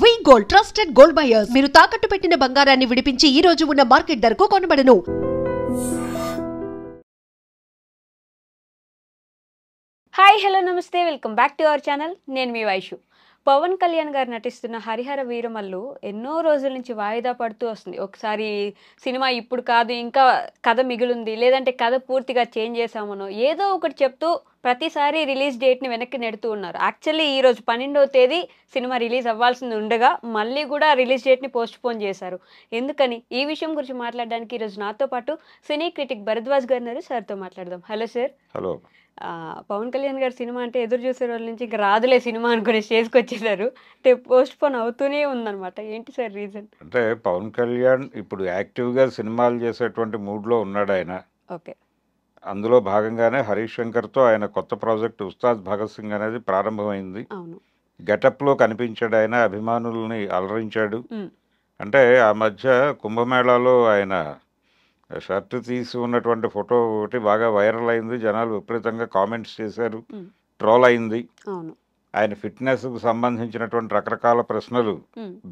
వి gold trusted gold buyers మీరు తాకట్టు పెట్టిన బంగారాన్ని విడిపించి ఈ రోజు ఉన్న మార్కెట్ ధరకు కొనబడను. హాయ్ హలో నమస్తే welcome back to our channel. నేను మీ వైషు. పవన్ కళ్యాణ్ గారు నటిస్తున్న హరిహర వీరమల్లు ఎన్నో రోజుల నుంచి వాయిదా పడుతూ వస్తుంది. ఒకసారి సినిమా ఇప్పుడు కాదు ఇంకా కథ మిగిలింది, లేదంటే కథ పూర్తిగా చేంజ్ చేసామనో ఏదో ఒకటి చెప్తూ ప్రతిసారి రిలీజ్ డేట్ని వెనక్కి నెడుతూ ఉన్నారు. యాక్చువల్లీ ఈరోజు 12వ తేదీ సినిమా రిలీజ్ అవ్వాల్సింది ఉండగా మళ్ళీ కూడా రిలీజ్ డేట్ని పోస్ట్ పోన్ చేశారు. ఎందుకని ఈ విషయం గురించి మాట్లాడడానికి ఈరోజు నాతో పాటు సినీ క్రిటిక్ భరద్వాజ్ గారు ఉన్నారు. సార్తో మాట్లాడదాం. Hello sir. Hello. Pavan Kalyan గారు సినిమా అంటే ఎదురు చూసే వాళ్ళ నుంచి ఇంకా రాదులే సినిమా అనుకునే స్టేజ్కి వచ్చేసారు. అంటే పోస్ట్ పోన్ అవుతూనే ఉందన్నమాట. ఏంటి సార్ రీజన్? అంటే పవన్ కళ్యాణ్ ఇప్పుడు యాక్టివ్గా సినిమాలు చేసేటువంటి మూడ్లో ఉన్నాడు ఆయన. ఓకే. అందులో భాగంగానే హరీష్ శంకర్తో ఆయన కొత్త ప్రాజెక్ట్ ఉస్తాద్ భగత్ సింగ్ అనేది ప్రారంభమైంది. అవును. గెటప్లో కనిపించాడు, ఆయన అభిమానుల్ని అలరించాడు. అంటే ఆ మధ్య కుంభమేళాలో ఆయన షర్ట్ తీసి ఉన్నటువంటి ఫోటో ఒకటి బాగా వైరల్ అయింది. జనాలు విపరీతంగా కామెంట్స్ చేశారు, ట్రోల్ అయింది. అవును. ఆయన ఫిట్నెస్కు సంబంధించినటువంటి రకరకాల ప్రశ్నలు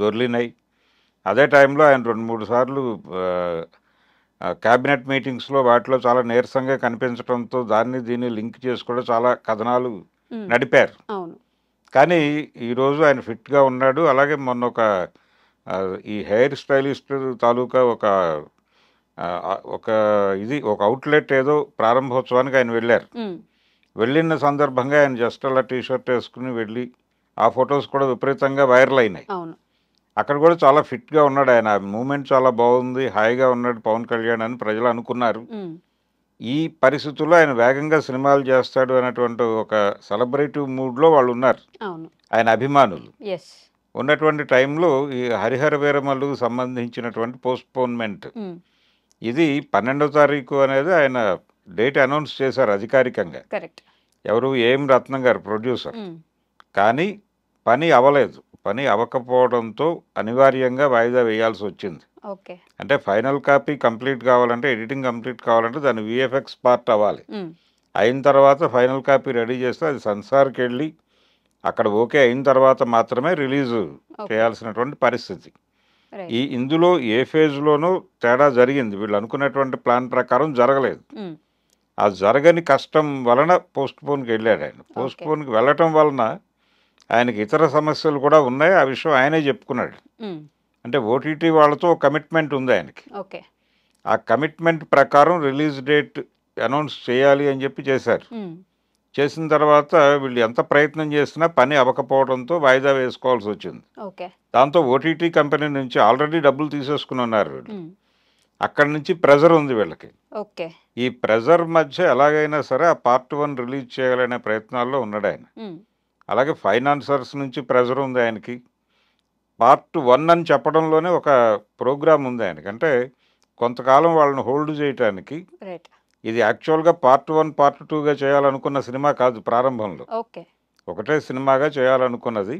దొర్లినాయి. అదే టైంలో ఆయన 2-3 సార్లు క్యాబినెట్ మీటింగ్స్లో వాటిలో చాలా నీరసంగా కనిపించడంతో దీన్ని లింక్ చేసి కూడా చాలా కథనాలు నడిపారు. అవును. కానీ ఈరోజు ఆయన ఫిట్గా ఉన్నాడు. అలాగే మొన్న ఈ హెయిర్ స్టైలిస్ట్ తాలూకా ఒక అవుట్లెట్ ఏదో ప్రారంభోత్సవానికి ఆయన వెళ్ళారు. వెళ్ళిన సందర్భంగా ఆయన జస్ట్ అలా టీషర్ట్ వేసుకుని వెళ్ళి ఆ ఫొటోస్ కూడా విపరీతంగా వైరల్ అయినాయి. అక్కడ కూడా చాలా ఫిట్గా ఉన్నాడు ఆయన. మూమెంట్ చాలా బాగుంది, హాయిగా ఉన్నాడు పవన్ కళ్యాణ్ అని ప్రజలు అనుకున్నారు. ఈ పరిస్థితుల్లో ఆయన వేగంగా సినిమాలు చేస్తాడు అనేటువంటి ఒక సెలబ్రేటివ్ మూడ్లో వాళ్ళు ఉన్నారు, ఆయన అభిమానులు. ఉన్నటువంటి టైంలో ఈ హరిహర వీరమల్లుకు సంబంధించినటువంటి పోస్ట్పోన్మెంట్ ఇది 12వ తారీఖు అనేది ఆయన డేట్ అనౌన్స్ చేశారు అధికారికంగా. ఎవరు ఏం రత్నం గారు ప్రొడ్యూసర్. కానీ పని అవ్వలేదు. పని అవ్వకపోవడంతో అనివార్యంగా వాయిదా వేయాల్సి వచ్చింది. అంటే ఫైనల్ కాపీ కంప్లీట్ కావాలంటే, ఎడిటింగ్ కంప్లీట్ కావాలంటే దాని విఎఫ్ఎక్స్ పార్ట్ అవ్వాలి. అయిన తర్వాత ఫైనల్ కాపీ రెడీ చేస్తే అది సెన్సార్కి వెళ్ళి అక్కడ ఓకే అయిన తర్వాత మాత్రమే రిలీజ్ చేయాల్సినటువంటి పరిస్థితి. ఇందులో ఏ ఫేజ్లోనూ తేడా జరిగింది. వీళ్ళు అనుకున్నటువంటి ప్లాన్ ప్రకారం జరగలేదు. ఆ జరగని కష్టం వలన పోస్ట్పోన్కి వెళ్ళాడు ఆయన. పోస్ట్పోన్కి వెళ్ళటం వలన ఆయనకి ఇతర సమస్యలు కూడా ఉన్నాయి. ఆ విషయం ఆయనే చెప్పుకున్నాడు. అంటే ఓటీటీ వాళ్ళతో కమిట్మెంట్ ఉంది ఆయనకి. ఆ కమిట్మెంట్ ప్రకారం రిలీజ్ డేట్ అనౌన్స్ చేయాలి అని చెప్పి చేశారు. చేసిన తర్వాత వీళ్ళు ఎంత ప్రయత్నం చేసినా పని అవ్వకపోవడంతో వాయిదా వేసుకోవాల్సి వచ్చింది. దాంతో ఓటీటీ కంపెనీ నుంచి ఆల్రెడీ డబ్బులు తీసేసుకుని ఉన్నారు వీళ్ళు. అక్కడి నుంచి ప్రెజర్ ఉంది వీళ్ళకి. ఈ ప్రెజర్ మధ్య ఎలాగైనా సరే ఆ పార్ట్ 1 రిలీజ్ చేయాలనే ప్రయత్నాల్లో ఉన్నాడు ఆయన. అలాగే ఫైనాన్సర్స్ నుంచి ప్రెజర్ ఉంది ఆయనకి. పార్ట్ 1 అని చెప్పడంలోనే ఒక ప్రోగ్రామ్ ఉంది ఆయనకి. అంటే కొంతకాలం వాళ్ళని హోల్డ్ చేయటానికి. ఇది యాక్చువల్గా పార్ట్ 1 పార్ట్ 2గా చేయాలనుకున్న సినిమా కాదు. ప్రారంభంలో ఒకటే సినిమాగా చేయాలనుకున్నది.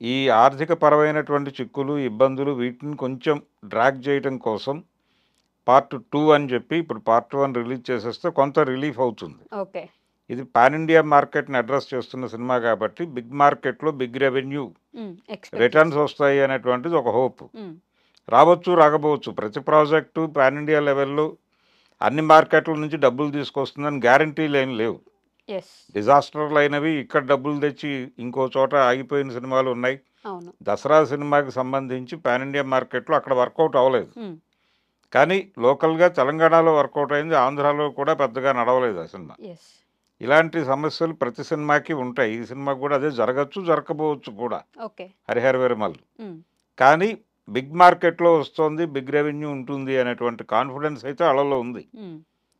ఈ ఆర్థిక పరమైనటువంటి చిక్కులు, ఇబ్బందులు వీటిని కొంచెం డ్రాగ్ చేయడం కోసం పార్ట్ 2 అని చెప్పి ఇప్పుడు పార్ట్ 1 రిలీజ్ చేసేస్తే కొంత రిలీఫ్ అవుతుంది. ఇది పాన్ ఇండియా మార్కెట్ని అడ్రస్ చేస్తున్న సినిమా కాబట్టి బిగ్ మార్కెట్లో బిగ్ రెవెన్యూ రిటర్న్స్ వస్తాయి అనేటువంటిది ఒక హోప్. రావచ్చు రాకపోవచ్చు. ప్రతి ప్రాజెక్టు పాన్ ఇండియా లెవెల్లో అన్ని మార్కెట్ల నుంచి డబ్బులు తీసుకొస్తుందని గ్యారంటీలు ఏం లేవు. డిజాస్టర్లు అయినవి ఇక్కడ డబ్బులు తెచ్చి ఇంకో చోట ఆగిపోయిన సినిమాలు ఉన్నాయి. దసరా సినిమాకి సంబంధించి పాన్ ఇండియా మార్కెట్లో అక్కడ వర్కౌట్ అవ్వలేదు. కానీ లోకల్గా తెలంగాణలో వర్కౌట్ అయింది. ఆంధ్రాలో కూడా పెద్దగా నడవలేదు ఆ సినిమా. ఇలాంటి సమస్యలు ప్రతి సినిమాకి ఉంటాయి. ఈ సినిమాకి కూడా అదే జరగచ్చు, జరగకపోవచ్చు కూడా హరిహర వీరమల్లు. కానీ బిగ్ మార్కెట్లో వస్తుంది, బిగ్ రెవెన్యూ ఉంటుంది అనేటువంటి కాన్ఫిడెన్స్ అయితే అలలో ఉంది.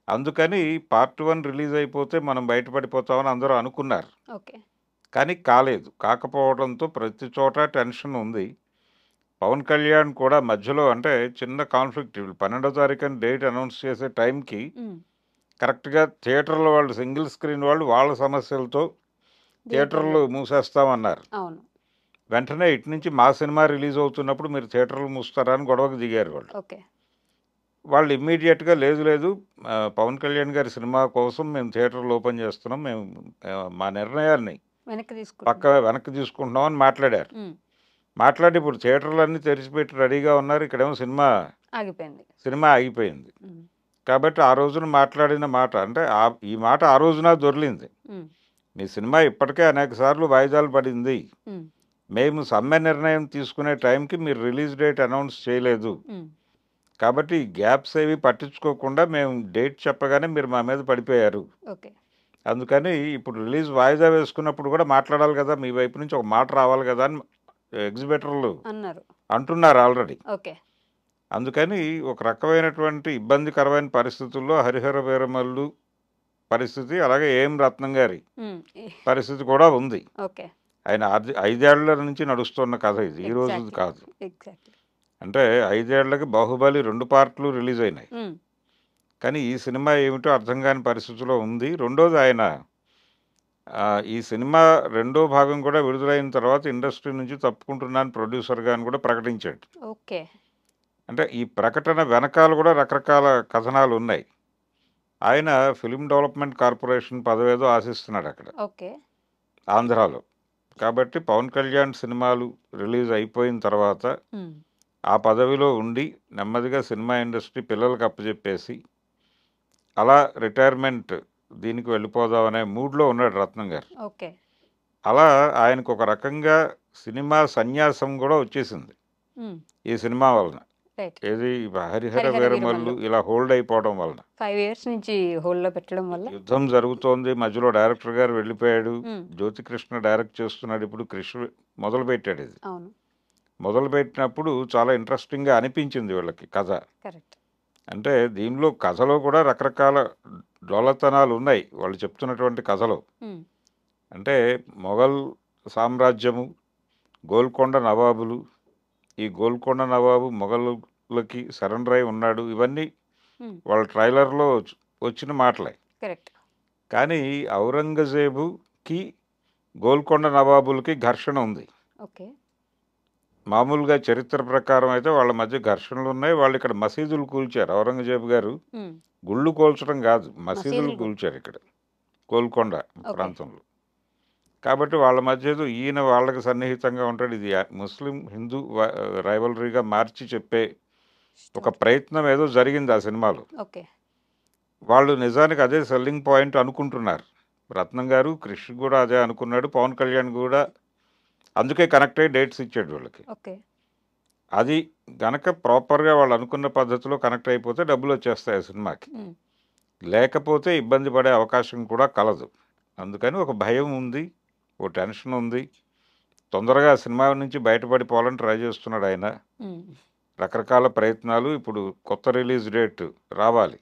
అందుకని పార్ట్ 1 రిలీజ్ అయిపోతే మనం బయటపడిపోతామని అందరూ అనుకున్నారు. కానీ కాలేదు. కాకపోవడంతో ప్రతి చోట టెన్షన్ ఉంది. పవన్ కళ్యాణ్ కూడా మధ్యలో అంటే చిన్న కాన్ఫ్లిక్ట్. 12వ తారీఖు అని డేట్ అనౌన్స్ చేసే టైంకి కరెక్ట్గా థియేటర్లో వాళ్ళు సింగిల్ స్క్రీన్ వాళ్ళు వాళ్ళ సమస్యలతో థియేటర్లు మూసేస్తామన్నారు. వెంటనే ఇటు నుంచి మా సినిమా రిలీజ్ అవుతున్నప్పుడు మీరు థియేటర్లు మూస్తారా అని గొడవకు దిగారు వాళ్ళు. వాళ్ళు ఇమ్మీడియట్గా లేదు పవన్ కళ్యాణ్ గారి సినిమా కోసం మేము థియేటర్లు ఓపెన్ చేస్తున్నాం, మేము మా నిర్ణయాన్ని వెనక్కి తీసుకుంటున్నాం అని మాట్లాడారు. మాట్లాడి ఇప్పుడు థియేటర్లన్నీ తెరిచిపెట్టి రెడీగా ఉన్నారు, ఇక్కడేమో సినిమా ఆగిపోయింది. కాబట్టి ఆ రోజున మాట్లాడిన మాట అంటే ఈ మాట ఆ రోజున దొర్లింది. మీ సినిమా ఇప్పటికే అనేక సార్లు వాయిదాలు పడింది, మేము సమ్మె నిర్ణయం తీసుకునే టైంకి మీరు రిలీజ్ డేట్ అనౌన్స్ చేయలేదు, కాబట్టి ఈ గ్యాప్స్ ఏవి పట్టించుకోకుండా మేము డేట్ చెప్పగానే మీరు మా మీద పడిపోయారు, అందుకని ఇప్పుడు రిలీజ్ వాయిదా వేసుకున్నప్పుడు కూడా మాట్లాడాలి కదా, మీ వైపు నుంచి ఒక మాట రావాలి కదా అని ఎగ్జిబిటర్లు అంటున్నారు ఆల్రెడీ. అందుకని ఒక రకమైనటువంటి ఇబ్బందికరమైన పరిస్థితుల్లో హరిహర వీరమల్లు పరిస్థితి, అలాగే ఏం రత్నం గారి పరిస్థితి కూడా ఉంది. ఆయన 5 ఏళ్ల నుంచి నడుస్తున్న కథ ఇది, ఈ రోజు కాదు. అంటే 5 ఏళ్లకి బాహుబలి 2 పార్ట్లు రిలీజ్ అయినాయి, కానీ ఈ సినిమా ఏమిటో అర్థం కాని పరిస్థితిలో ఉంది. రెండోది ఆయన ఈ సినిమా 2వ భాగం కూడా విడుదలైన తర్వాత ఇండస్ట్రీ నుంచి తప్పుకుంటున్నాను ప్రొడ్యూసర్గా అని కూడా ప్రకటించాడు. అంటే ఈ ప్రకటన వెనకాల కూడా రకరకాల కథనాలు ఉన్నాయి. ఆయన ఫిల్మ్ డెవలప్మెంట్ కార్పొరేషన్ పదవేదో ఆశిస్తున్నాడు అక్కడ ఆంధ్రాలో. కాబట్టి పవన్ కళ్యాణ్ సినిమాలు రిలీజ్ అయిపోయిన తర్వాత ఆ పదవిలో ఉండి నెమ్మదిగా సినిమా ఇండస్ట్రీ పిల్లలకు అప్పచెప్పేసి అలా రిటైర్మెంట్ దీనికి వెళ్ళిపోదామనే మూడ్లో ఉన్నాడు రత్నం గారు. అలా ఆయనకు ఒక రకంగా సినిమా సన్యాసం కూడా వచ్చేసింది ఈ సినిమా వలన. ఏది హరిహర వీరమల్లు ఇలా హోల్డ్ అయిపోవడం వలన, 5 years నుంచి హోల్డ్ లో పెట్టడం వల్ల యుద్ధం జరుగుతోంది, మధ్యలో డైరెక్టర్ గారు వెళ్ళిపోయాడు, జ్యోతికృష్ణ డైరెక్ట్ చేస్తున్నాడు, ఇప్పుడు కృష్ణ మొదలు పెట్టాడు. ఇది మొదలు పెట్టినప్పుడు చాలా ఇంట్రెస్టింగ్గా అనిపించింది వీళ్ళకి కథ. అంటే దీనిలో కథలో కూడా రకరకాల డొల్లతనాలు ఉన్నాయి వాళ్ళు చెప్తున్నటువంటి కథలో. అంటే మొఘల్ సామ్రాజ్యము, గోల్కొండ నవాబులు, ఈ గోల్కొండ నవాబు మొఘలులకి సరెండర్ అయి ఉన్నాడు, ఇవన్నీ వాళ్ళ ట్రైలర్లో వచ్చిన మాటలే. కానీ ఔరంగజేబుకి గోల్కొండ నవాబులకి ఘర్షణ ఉంది. మామూలుగా చరిత్ర ప్రకారం అయితే వాళ్ళ మధ్య ఘర్షణలు ఉన్నాయి. వాళ్ళు ఇక్కడ మసీదులు కూల్చారు, ఔరంగజేబు గారు గుళ్ళు కూల్చడం కాదు, మసీదులు కూల్చారు ఇక్కడ గోల్కొండ ప్రాంతంలో. కాబట్టి వాళ్ళ మధ్య ఈయన వాళ్ళకి సన్నిహితంగా ఉంటాడు. ఇది ముస్లిం హిందూ రైవలరీగా మార్చి చెప్పే ఒక ప్రయత్నం ఏదో జరిగింది ఆ సినిమాలో. వాళ్ళు నిజానికి అదే సెల్లింగ్ పాయింట్ అనుకుంటున్నారు. రత్నం గారు, క్రిష్ కూడా అదే అనుకున్నాడు, పవన్ కళ్యాణ్ కూడా అందుకే కనెక్ట్ అయ్యి డేట్స్ ఇచ్చాడు వాళ్ళకి. అది గనక ప్రాపర్గా వాళ్ళు అనుకున్న పద్ధతిలో కనెక్ట్ అయిపోతే డబ్బులు వచ్చేస్తాయి ఆ సినిమాకి, లేకపోతే ఇబ్బంది పడే అవకాశం కూడా కలదు. అందుకని ఒక భయం ఉంది, ఓ టెన్షన్ ఉంది. తొందరగా సినిమా నుంచి బయటపడిపోవాలని ట్రై చేస్తున్నాడు ఆయన. రకరకాల ప్రయత్నాలు. ఇప్పుడు కొత్త రిలీజ్ డేట్ రావాలి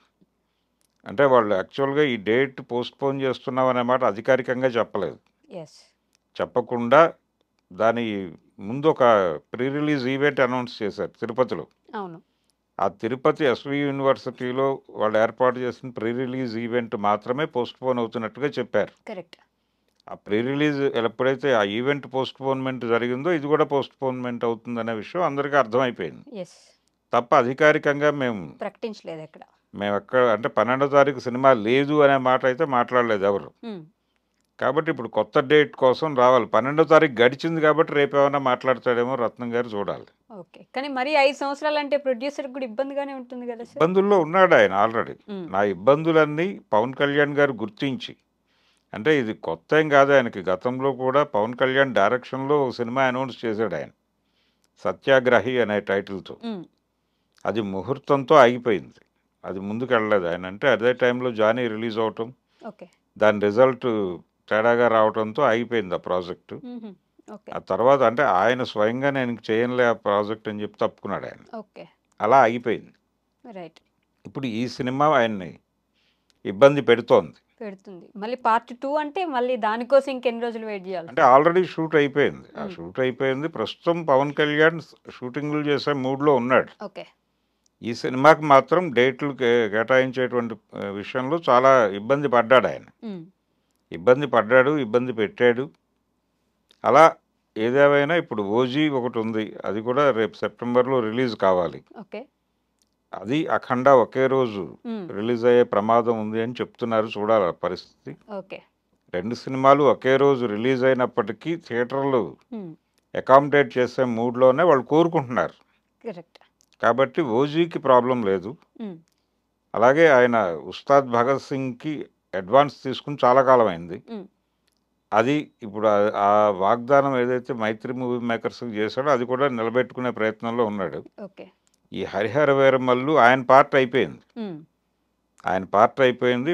అంటే వాళ్ళు యాక్చువల్గా ఈ డేట్ పోస్ట్పోన్ చేస్తున్నాం అనే మాట అధికారికంగా చెప్పలేదు. చెప్పకుండా దాని ముందు ఒక ప్రీ రిలీజ్ ఈవెంట్ అనౌన్స్ చేశారు తిరుపతిలో. ఆ తిరుపతి ఎస్వి యూనివర్సిటీలో వాళ్ళు ఏర్పాటు చేసిన ప్రీ రిలీజ్ ఈవెంట్ మాత్రమే పోస్ట్పోన్ అవుతున్నట్టుగా చెప్పారు. ఆ ప్రీ రిలీజ్ ఎప్పుడైతే ఆ ఈవెంట్ పోస్ట్పోన్మెంట్ జరిగిందో ఇది కూడా పోస్ట్పోన్మెంట్ అవుతుందనే విషయం అందరికీ అర్థమైపోయింది. తప్ప అధికారికంగా మేము ప్రకటించలేదు ఎక్కడ. మేము ఎక్కడ అంటే 12వ తారీఖు సినిమా లేదు అనే మాట అయితే మాట్లాడలేదు ఎవరు. కాబట్టి ఇప్పుడు కొత్త డేట్ కోసం రావాలి. 12వ తారీఖు గడిచింది కాబట్టి రేపు ఏమైనా మాట్లాడతాడేమో రత్నం గారు, చూడాలి. కానీ మరి 5 సంవత్సరాలు అంటే ప్రొడ్యూసర్ కూడా ఇబ్బందిగానే ఉంటుంది కదా. ఇబ్బందుల్లో ఉన్నాడు ఆయన ఆల్రెడీ. నా ఇబ్బందులన్నీ పవన్ కళ్యాణ్ గారు గుర్తించి, అంటే ఇది కొత్త ఏం కాదు ఆయనకి, గతంలో కూడా పవన్ కళ్యాణ్ డైరెక్షన్లో ఒక సినిమా అనౌన్స్ చేశాడు ఆయన, సత్యాగ్రహి అనే టైటిల్తో. అది ముహూర్తంతో ఆగిపోయింది, అది ముందుకు వెళ్ళలేదు ఆయన. అంటే అదే టైంలో జానీ రిలీజ్ అవటం, దాని రిజల్ట్ తేడాగా రావడంతో ఆగిపోయింది ఆ ప్రాజెక్టు. ఆ తర్వాత అంటే ఆయన స్వయంగా నేను చేయనులే ఆ ప్రాజెక్ట్ అని చెప్పి తప్పుకున్నాడు ఆయన. అలా ఆగిపోయింది. ఇప్పుడు ఈ సినిమా ఆయన్ని ఇబ్బంది పెడుతోంది. మళ్ళీ పార్ట్ 2 అంటే మళ్ళీ దానికోసం ఇంకెన్ని రోజులు వెయిట్ చేయాలి? అంటే ఆల్రెడీ షూట్ అయిపోయింది, ఆ షూట్ అయిపోయింది. ప్రస్తుతం పవన్ కళ్యాణ్ షూటింగ్లు చేసే మూడ్లో ఉన్నాడు. ఈ సినిమాకి మాత్రం డేట్లు కేటాయించేటువంటి విషయంలో చాలా ఇబ్బంది పడ్డాడు ఆయన. ఇబ్బంది పెట్టాడు. అలా ఏదేమైనా ఇప్పుడు ఓజీ ఒకటి ఉంది, అది కూడా రేపు సెప్టెంబర్లో రిలీజ్ కావాలి. అది అఖండ ఒకే రోజు రిలీజ్ అయ్యే ప్రమాదం ఉంది అని చెప్తున్నారు, చూడాలి పరిస్థితి. 2 సినిమాలు ఒకే రోజు రిలీజ్ అయినప్పటికీ థియేటర్లు అకామిడేట్ చేసే మూడ్లోనే వాళ్ళు కోరుకుంటున్నారు. కరెక్ట్. కాబట్టి ఓజీకి ప్రాబ్లం లేదు. అలాగే ఆయన ఉస్తాద్ భగత్ సింగ్కి అడ్వాన్స్ తీసుకుని చాలా కాలం అయింది. అది ఇప్పుడు ఆ వాగ్దానం ఏదైతే మైత్రి మూవీ మేకర్స్కి చేశాడో అది కూడా నిలబెట్టుకునే ప్రయత్నంలో ఉన్నాడు. ఓకే. ఈ హరిహర వీరమల్లు ఆయన పార్ట్ అయిపోయింది.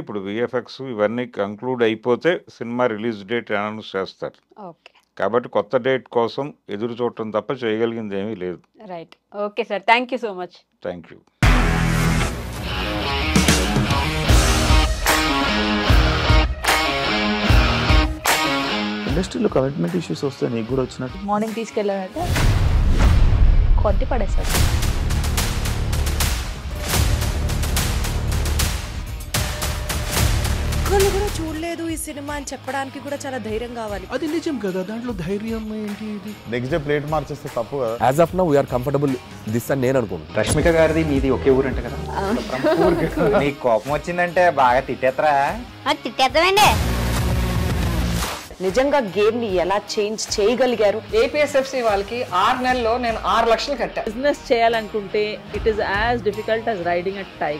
ఇప్పుడు విఎఫ్ఎక్స్ ఇవన్నీ కంక్లూడ్ అయిపోతే సినిమా రిలీజ్ డేట్ అనౌన్స్ చేస్తారు. ఓకే. కాబట్టి కొత్త డేట్ కోసం ఎదురు చూడటం తప్ప చేయగలిగింది ఏమీ లేదు. Right. Okay sir, thank you so much. Thank you. ఇండస్ట్రీలో కమిట్మెంట్ ఇష్యూస్ వస్తే నీకు కూడా వచ్చినట్టు? మార్నింగ్ తీసుకెళ్ళాడంటే కొట్టి పడేసాడు. ఒక్కళ్ళు కూడా చూడలేదు ఈ సినిమా అని చెప్పడానికి కూడా చాలా ధైర్యం కావాలి. అది నిజం కదా, దాంట్లో ధైర్యం ఏంటి? ఇది నెక్స్ట్ డే ప్లేట్ మార్చేస్తే తప్పు కదా. As of now we are comfortable this అని నేను అనుకుంటున్నాను. రష్మిక గారిది మీది ఒకే ఊరు అంట కదా? నీకు కోపం వచ్చిందంటే బాగా తిట్టేత్తరా? తిట్టేద్దామండి. నిజంగా గేమ్ ని ఎలా చేంజ్ చేయగలిగారు? ఏపీఎస్ఎఫ్సి వాళ్ళకి 6 నెలల్లో నేను 6 లక్షలు కట్టా. బిజినెస్ చేయాలనుకుంటే it is as difficult as riding a tiger.